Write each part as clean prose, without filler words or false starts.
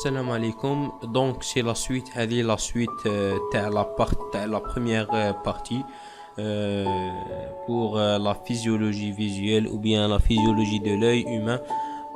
Salam alaikum. Donc c'est la suite, تاع la première partie pour la physiologie visuelle ou bien la physiologie de l'œil humain.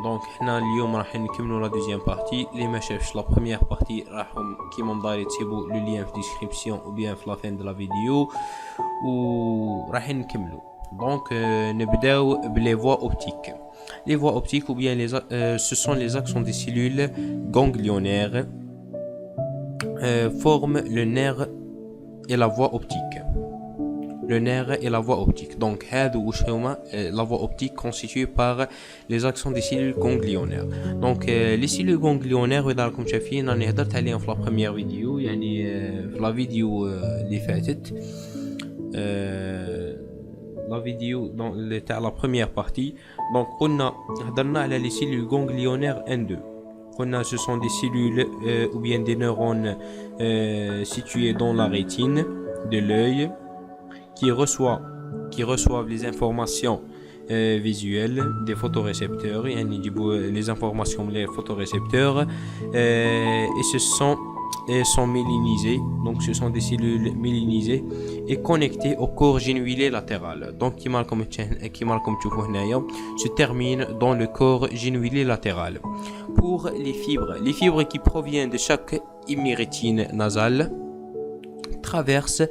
Donc حنا اليوم راح نكملوا la deuxième partie. اللي ما شافش la première partie راحوا كيما مداري تسيبوا le lien في description ou bien في la fin de la vidéo وراح نكملوا. Donc نبداو بلي voies optiques. Les voies optiques ou bien ce sont les axons des cellules ganglionnaires forment le nerf et la voie optique. Le nerf et la voie optique. Donc, la voie optique constituée par les axons des cellules ganglionnaires. Donc, les cellules ganglionnaires, comme vous savez, on a parlé dans la première vidéo, dans la vidéo اللي فاتت. La vidéo dans la première partie. Donc on a les cellules ganglionnaires N2. Ce sont des cellules ou bien des neurones situés dans la rétine de l'œil qui reçoivent les informations visuelles des photorécepteurs, les informations des photorécepteurs et sont mélinisées. Donc ce sont des cellules mélinisées et connectées au corps gingulé latéral. Donc qui se termine dans le corps gingulé latéral. Pour les fibres qui proviennent de chaque hémirétine nasale traversent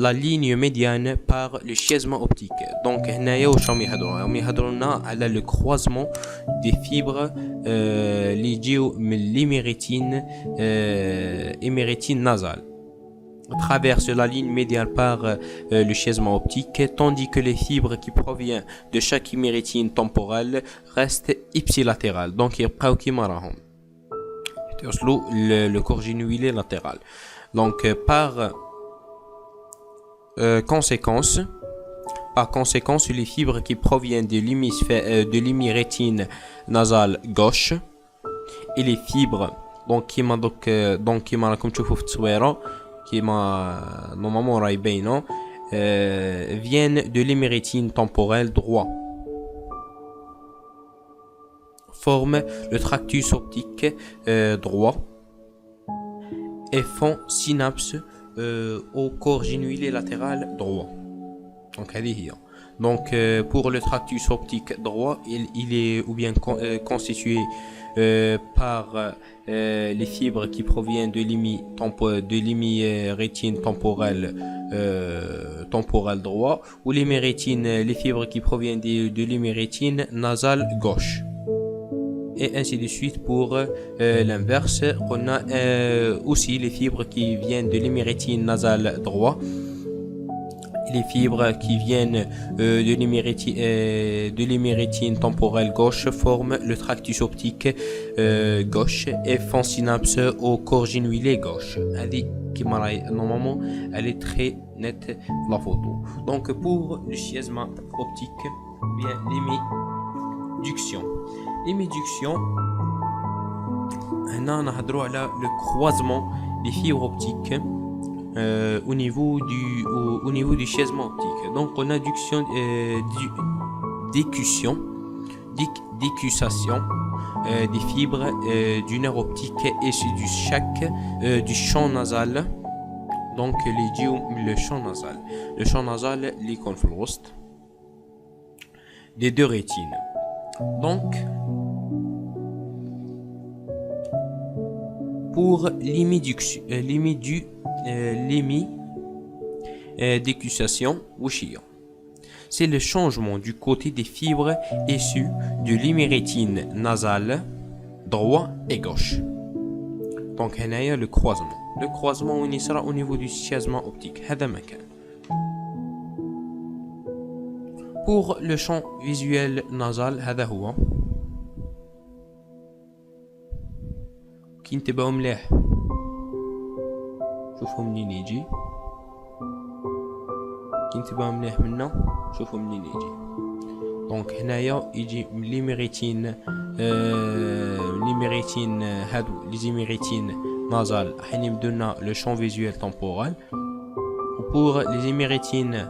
la ligne médiane par le chiasma optique. Donc le croisement des fibres l'hémérétine nasale traverse la ligne médiane par le chiasma optique, tandis que les fibres qui proviennent de chaque hémérétine temporale restent ipsilatérales. Donc le corps gingulé latéral. Donc par conséquence, les fibres qui proviennent de l'hémirétine nasale gauche et les fibres comme تشوفوا في التصويرة كيما normalement راهي باينة viennent de l'hémérétine temporelle droit, forment le tractus optique droit et font synapse au corps gingulé latéral droit. Donc pour le tractus optique droit, il est ou bien constitué par les fibres qui proviennent de l'hémirétine temporale droit ou les fibres qui proviennent de l'hémirétine nasale gauche. Et ainsi de suite pour l'inverse. On a aussi les fibres qui viennent de l'hémirétine nasale droit, les fibres qui viennent de l'hémirétine temporelle gauche forment le tractus optique gauche et font synapse au corps gingulé gauche. Normalement, elle est très nette la photo. Donc pour le chiasma optique, bien l'hémiduction. L'hémiduction, on a le croisement des fibres optiques au niveau du chiasma optique. Donc on a décussation des fibres du nerf optique et du champ nasal. Donc le champ nasal l'icône flouste des deux rétines. Donc pour l'hémidécussation c'est le changement du côté des fibres issues de l'hémirétine nasale droit et gauche. Donc هنايا le croisement وين sera au niveau du chiasma optique. هذا مكان. Pour le champ visuel nasal هذا هو. كي انتبهوا مليح شوفوا منين يجي، كي انتبهوا مليح منا شوفوا منين يجي. دونك هنايا يجي من ليميريتين هادو لي زيميريتين نازال حين يبدونا لو شون فيزوال temporal. وبور لي زيميريتين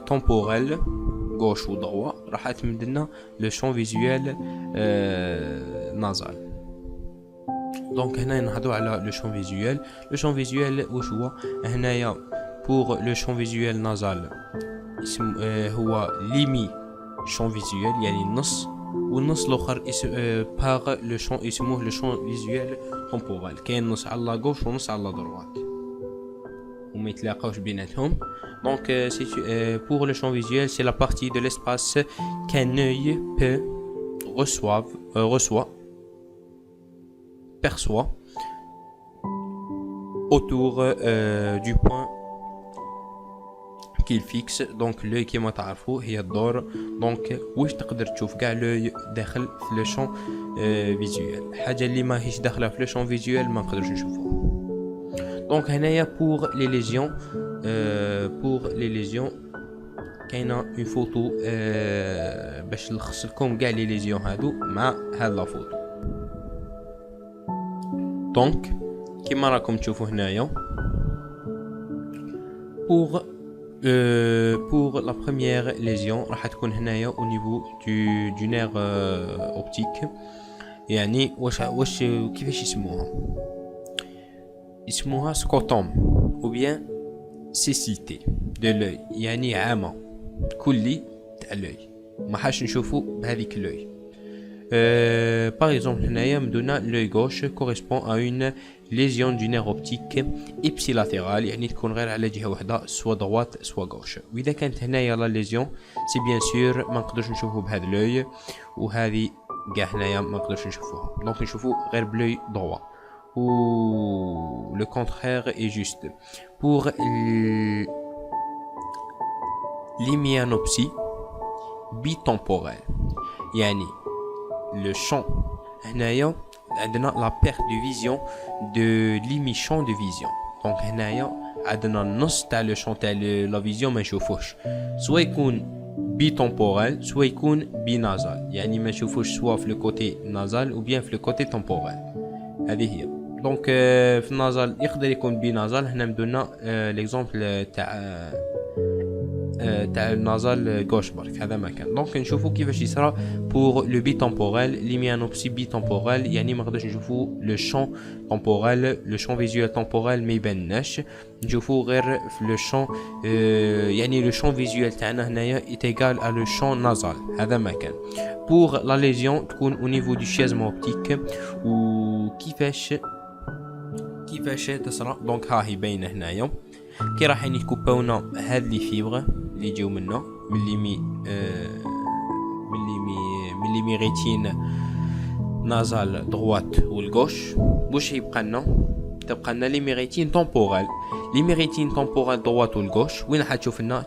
temporel gauche ou droit راح تمدلنا لو شون فيزوال نازال. دونك هنا نهضروا على لو شون فيزوال. لو شون فيزوال واش هو؟ هنايا بور لو شون فيزوال نازال اسم هو ليمي شون فيزوال يعني النص، والنص الاخر اسم باغ لو شون اسمه لو شون فيزوال تمبورال. كاين نص على لا غوش ونص على لا دروات وما يتلاقاوش بيناتهم. Donc pour le champ visuel, c'est la partie de l'espace qu'un œil perçoit autour du point qu'il fixe. Donc l'œil كما تعرفوا هي الدور. donc واش تقدر تشوف كاع l'œil داخل في le champ visuel. حاجه اللي ماهيش داخله في le champ visuel ما نقدرش نشوفوها. donc هنايا pour les lésions كاينه اون فوتو باش نلخص لكم كاع لي ليزيون هادو مع هاد لا فوتو. دونك كيما راكم تشوفوا هنايا pour la première lésion راح تكون هنايا au niveau du nerf optique. يعني واش كيفاش يسموها سكوتوم ou bien cécité de l'œil يعني عامة كلي تاع l'œil ما حاش نشوفو بهذيك l'œil. par exemple هنايا مدونا l'œil gauche correspond à une lésion du nerf optique ipsilatéral يعني تكون غير على جهة واحدة soit droite soit gauche. وإذا كانت هنايا لا lésion c'est bien sûr ما نقدرش نشوفو بهذا l'œil وهذه كاع هنايا ما نقدرش نشوفوها. دونك نشوفو غير بلوي droit ou le contraire est juste. Pour l'hémianopsie bitemporelle يعني le champ هنايا عندنا la perte de vision de l'hémichamp de vision. donc هنايا عندنا النص تاع le champ تاع la vision ما نشوفوش سواء يكون bitemporel سواء يكون binasal يعني ما نشوفوش سواء في le côté nasal ou bien في le côté temporel. هذه هي. دونك في النازال يقدر يكون بينازال. هنا مدونا ليكزامبل تاع النازال غوش برك هذا ما كان. دونك نشوفوا كيفاش يصرى بور لو بي تمبورال ليميانوبسي بي تمبورال يعني ما نقدرش نشوفوا لو شون تمبورال لو شون فيزوال تمبورال ما يبانناش نشوفوا غير في لو شون يعني لو شون فيزوال تاعنا هنايا ايتيغال ا لو شون نازال هذا ما كان. بور لا ليزيون تكون او نيفو دو شيزما اوبتيك وكيفاش تصرى. دونك ها هي باينه هنايا كي راح يكوباونا هاد لي فيبر اللي يجيو منا من لي ميريتين نازال دروات والغوش. واش يبقى لنا؟ تبقى لنا لي ميريتين تمبورال دروات والغوش. وين حتشوف لنا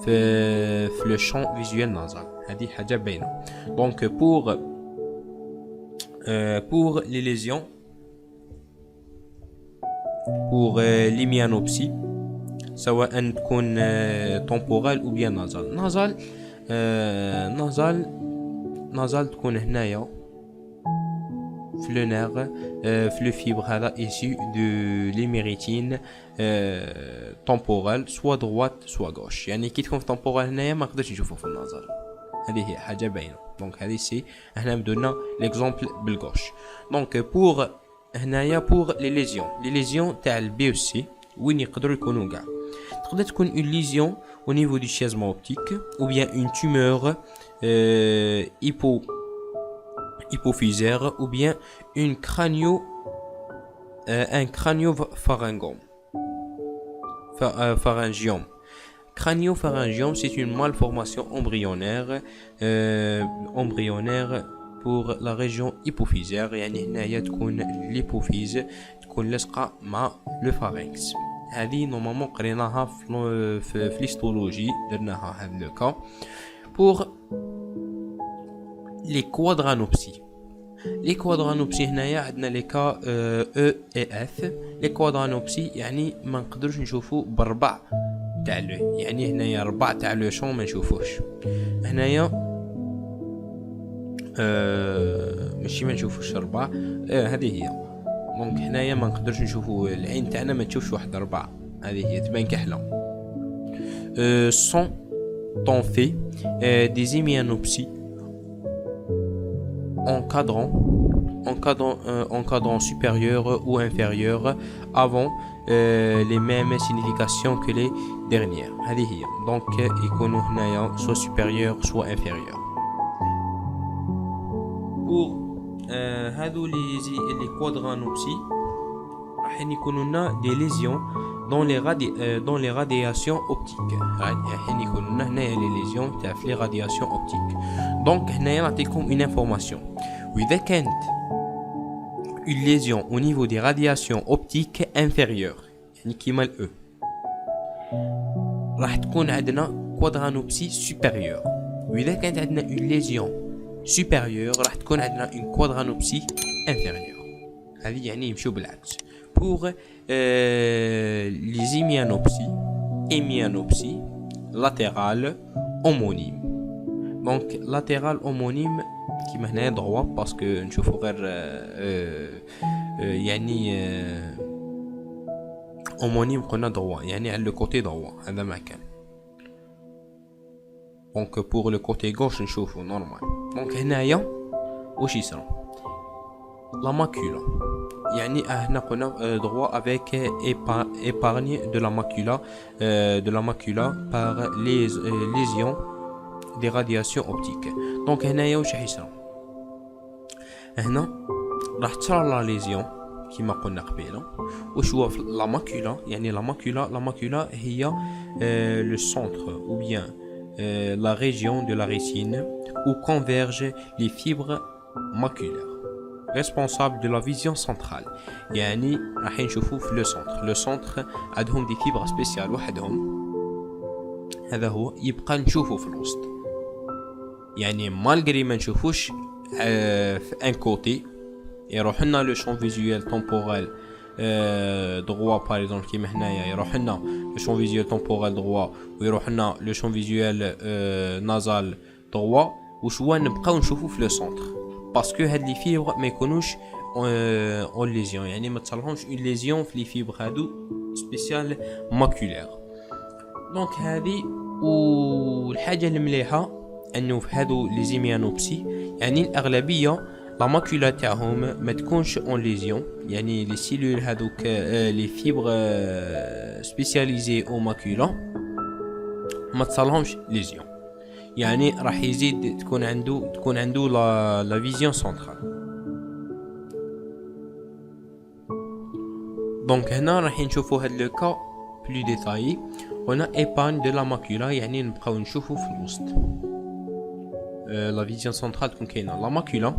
في لو شون فيزوال نازال. هذه حاجه باينه. دونك pour les lésions pour l'hémianopsie سواء تكون temporale ou bien nasal تكون هنايا في لو نير في لو فيبر هذا issu de l'héméritine temporale soit droite soit gauche. يعني كي تكون في temporale هنايا ما نقدرش نشوفه في النازل. هذه هي حاجه باينه. دونك هذه سي هنا بدونا ليكزامبل بالغوش. دونك بور هنايا بور لي ليزيون تاع البي او سي وين يقدروا يكونوا كاع. تقدر تكون اون ليزيون au niveau du chiasme optique ou bien une tumeur hypophysaire ou bien un crânio-pharyngiome. Crânio-pharyngiome, c'est une malformation embryonnaire pour la région hypophysaire. يعني هنايا تكون l'hypophyse تكون لاصقة مع le pharynx. هذه نورمالمون قريناها في l'histologie درناها هذا لو كا. pour les quadranopsies. لي كوادرانوبسي هنايا عندنا لي كا او اي اف. لي كوادرانوبسي يعني ما نقدروش نشوفو بالربع تاع لو. يعني هنايا ربع تاع لو شون ما نشوفوش هنايا ماشي ما نشوفوش ربع. هذه هي. دونك هنايا ما نقدرش نشوفو العين تاعنا ما تشوفش واحد ربع. هذه هي تبان كحله. sont en fait des hémianopsies encadrant supérieur ou inférieur avant les mêmes significations que les dernières. هذه هي. Donc يكونوا هنايا soit supérieur soit inférieur. Pour هادو les quadranopsies راح يكونوا لنا des lésions dans les radiations optiques. راح يكونوا لنا هنايا les lésions تاع les radiations optiques. Donc هنايا نعطيكم une information. وإذا كانت une lésion au niveau des radiations optiques inférieures يعني كيما ال E راح تكون عندنا quadranopsie supérieure. وإذا كانت عندنا une lésion supérieure راح تكون عندنا une quadranopsie inférieure. هذه يعني يمشوا بالعكس. Pour les hémianopsies latérales homonymes. Donc latéral homonyme كيما هنا droit parce que نشوفوا غير يعني homonyme قلنا droit يعني على le côté droit هذا ما كان. Donc pour le côté gauche نشوفوا normal. Donc هنايا واش يصرى la macula يعني هنا قلنا droit avec épargne de la macula par les lésions des radiations optiques. Donc هنايا واش راح يصرى هنا راح تصرى لا ليزيون كما قلنا قبيله واش هو لا ماكولا يعني لا ماكولا هي le centre ou bien la région de la rétine où convergent les fibres maculaires responsable de la vision centrale. يعني راح نشوفوا في لو سونتر عندهم دي فيبر سبيسيال وحدهم هذا هو يبقى نشوفوا في الوسط يعني مالغري ما نشوفوش في ان كوتي يروح لنا لو شون فيزوال تومبورال droit par exemple كيما هنايا يروح لنا لو شون فيزوال تومبورال droit ويروح لنا لو شون فيزوال نازال droit وش هو نبقاو نشوفوا في لو سونتر باسكو هاد لي فيبر ما يكونوش اون ليزيون يعني ما تصلحوش اون ليزيون في لي فيبر هادو سبيسيال ماكولير. دونك هذه والحاجه المليحه انه في هادو لي زيميانوبسي يعني الاغلبيه لا ماكولا تاعهم ما تكونش اون ليزيون يعني لي سيلول هادوك لي فيبر سبيسياليزي او ماكولا ما تصلهمش ليزيون يعني راح يزيد تكون عنده لا فيزيون سنترال. دونك هنا راح نشوفوا هاد لو كا بلو ديتايي هنا ايبان دو لا ماكولا يعني نبقاو نشوفوا في الوسط لا فيزيون سنترال تكون كاينه. لا ماكولا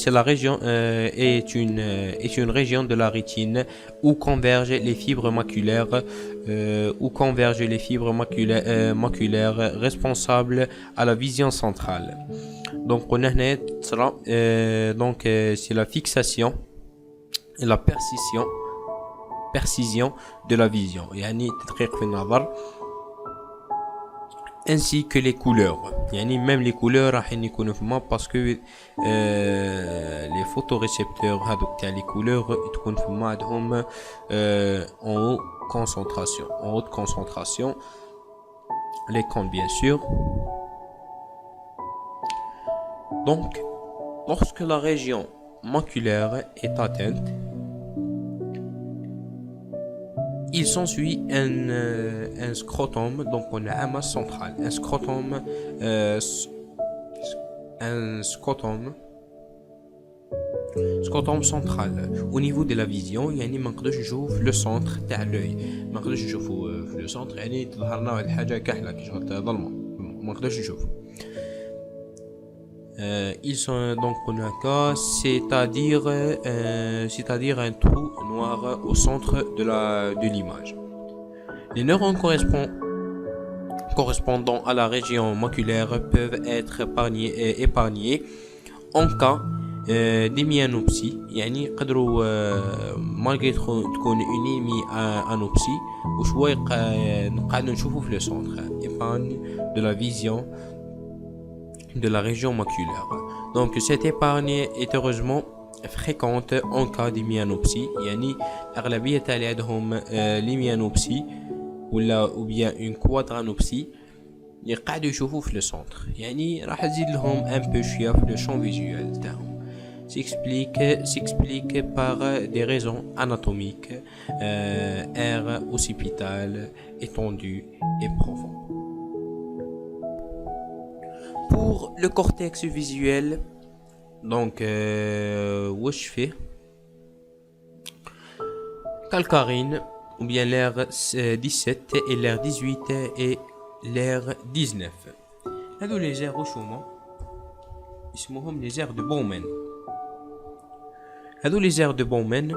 c'est la région est une région de la rétine où convergent les fibres maculaires responsables à la vision centrale. Donc on a donc c'est la fixation et la percision de la vision يعني تدقيق في النظر ainsi que les couleurs يعني même les couleurs راح يكونوا فما باسكو les photorécepteurs هذوك تاع les couleurs تكون فما عندهم en haute concentration les comptes bien sûr. Donc lorsque la région maculaire est atteinte il s'ensuit un scrotum, donc on a un masse central, un scrotum central au niveau de la vision يعني ما نقدرش نشوف في لو سونتر تاع لوي ما نقدرش نشوفوا في لو سونتر يعني تظهر لنا واحد الحاجه كحله كي شغل ظلمه ما نقدرش نشوفوا. Ils sont donc conacas, c'est-à-dire un trou noir au centre de l'image. Les neurones correspondant à la région maculaire peuvent être épargnés en cas d'hémianopsie يعني يقدروا malgré تكون une hémianopsie وشوي نقعدوا نشوفوا في le centre épargne de la vision de la région maculaire. Donc cette épargne est heureusement fréquente en cas d'hémianopsie يعني الأغلبية تاع عندهم l'hémianopsie ou bien une quadranopsie يقعدوا يشوفوا في le centre يعني راح تزيد لهم un peu شوية في le champ visuel تاعهم. s'explique par des raisons anatomiques, air occipital, étendu et profond. Pour le cortex visuel, donc wesh fait calcarine ou bien l'air 17 et l'air 18 et l'air 19. هذو les airs وش هما اسمهم les airs de Bowman. هذو les airs de Bowman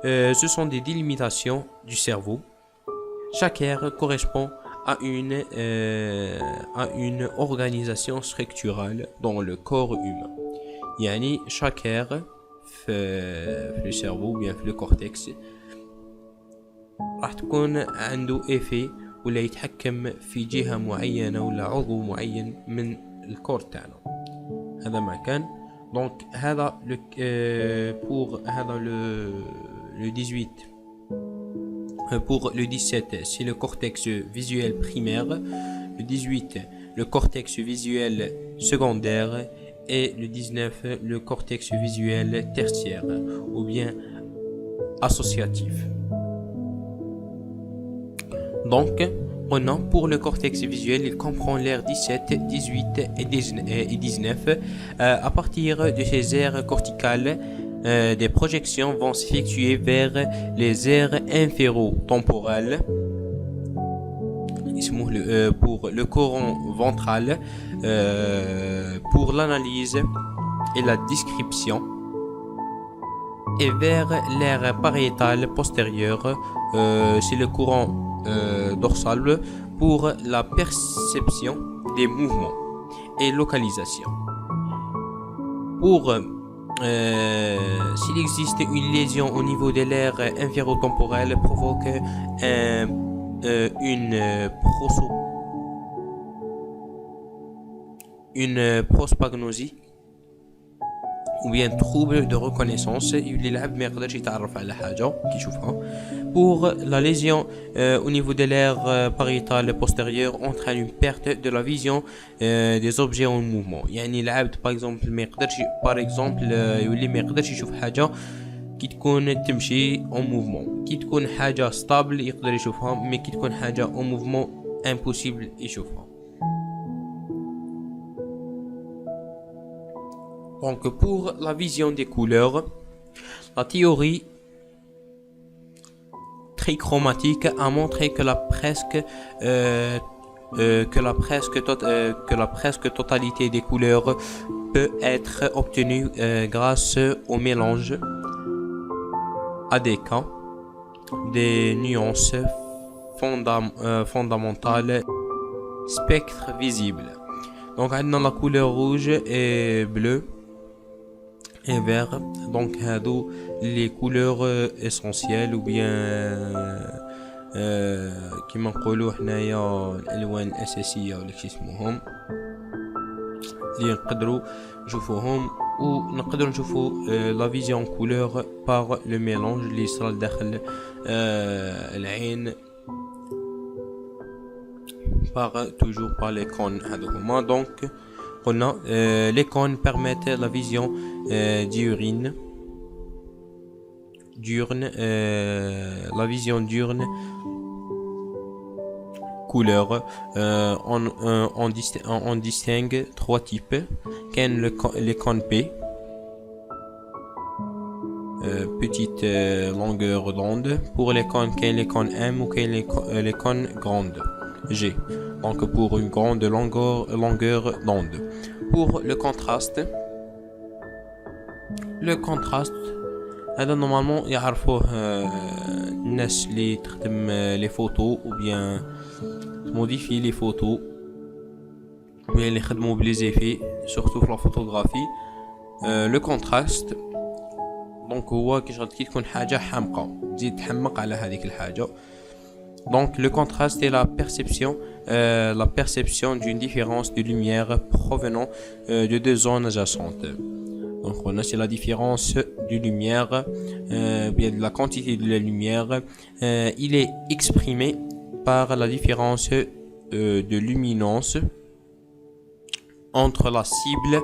ce sont des délimitations du cerveau. Chaque aire correspond à une organisation structurale dans le corps humain. يعني chaque aire في le cerveau ou bien في le cortex راح تكون عنده effet ولا يتحكم في جهة معينة ولا عضو معين من الكور تاعنا. هذا ما كان donc هذا pour هذا le 18 pour le 17 c'est le cortex visuel primaire, le 18 le cortex visuel secondaire et le 19 le cortex visuel tertiaire ou bien associatif. Donc, on a pour le cortex visuel, il comprend l'aire 17, 18 et 19. À partir de ces aires corticales, des projections vont s'effectuer vers les aires inférotemporales pour le courant ventral, pour l'analyse et la description, et vers l'aire pariétale postérieure, c'est le courant dorsal pour la perception des mouvements et localisation. Pour s'il existe une lésion au niveau de l'aire inférotemporelle provoque une prospagnosie ou bien trouble de reconnaissance اللي اللاعب ما يقدرش يتعرف على حاجة كي يشوفها. Pour la lésion au niveau de l'aire pariétale postérieure entraîne une perte de la vision des objets en mouvement. يعني العبد par exemple ما يقدرش يولي ما يقدرش يشوف حاجة كي تكون تمشي en mouvement. كي تكون حاجة stable يقدر يشوفها مي كي تكون حاجة en mouvement impossible يشوفها. Donc pour la vision des couleurs, la théorie trichromatique a montré que la presque totalité des couleurs peut être obtenue grâce au mélange ADK des nuances fondamentales spectre visible. Donc on a la couleur rouge et bleue et vert, donc les couleurs essentielles ou bien كما نقولوا حنايا الالوان الاساسيه ولا كي اسمهم اللي نقدروا نشوفوهم ونقدروا نشوفوا لا فيزيون كولور بار لو ميلونج اللي صرا داخل العين par toujours par les cônes. Donc les cônes permettent la vision diurne, la vision diurne couleur. On distingue trois types. Les cônes P, petite longueur d'onde. Pour les cônes M ou les cônes grandes G, donc pour une grande longueur d'onde. Pour le contraste هذا normalement يعرفوه الناس اللي تخدم les photos ou bien modifier les photos ou bien اللي يخدموا بلي زيفي surtout في la photographie. le contraste donc هو كي تكون حاجة حامقة تزيد تحمق على هذيك الحاجة. Donc le contraste est la perception d'une différence de lumière provenant de deux zones adjacentes. Donc on a c'est la différence de lumière, bien de la quantité de la lumière. Il est exprimé par la différence de luminance entre la cible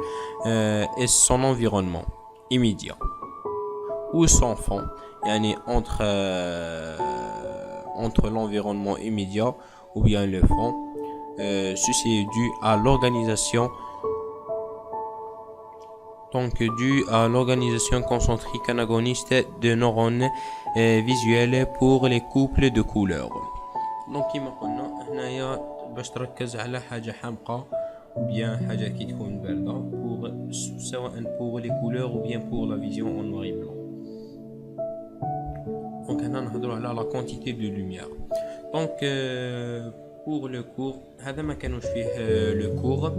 et son environnement. immédiat ou sans fond, يعني entre l'environnement immédiat ou bien le fond. Ceci est dû à l'organisation concentrique anagoniste de neurones visuels pour les couples de couleurs. Donc كما قلنا هنايا باش تركز على حاجة حمقى ou bien حاجة كي تكون باردة سواء pour les couleurs ou bien pour la vision en noir et blanc. Donc هنا نهضروا على la quantité de lumière. Donc pour le cours هذا ما كانوش فيه le cours.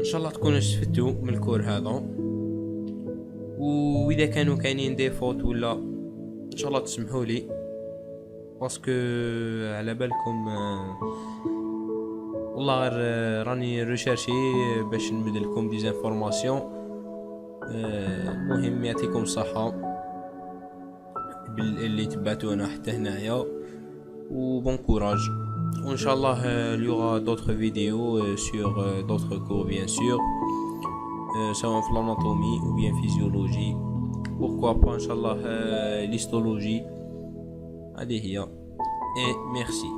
ان شاء الله تكونوا استفدتوا من الكور هذا، واذا كانوا كاينين دي فوت ولا ان شاء الله تسمحوا لي باسكو على بالكم والله غير راني ريشيرشي باش نمد لكم دي انفورماسيون. المهم يعطيكم الصحه اللي تبعتونا حتى هنايا وبون كوراج. Inch'Allah, il y aura d'autres vidéos sur d'autres cours, bien sûr, soit en l'anatomie ou bien physiologie. Pourquoi pas, Inch'Allah, l'histologie. Allez, et merci.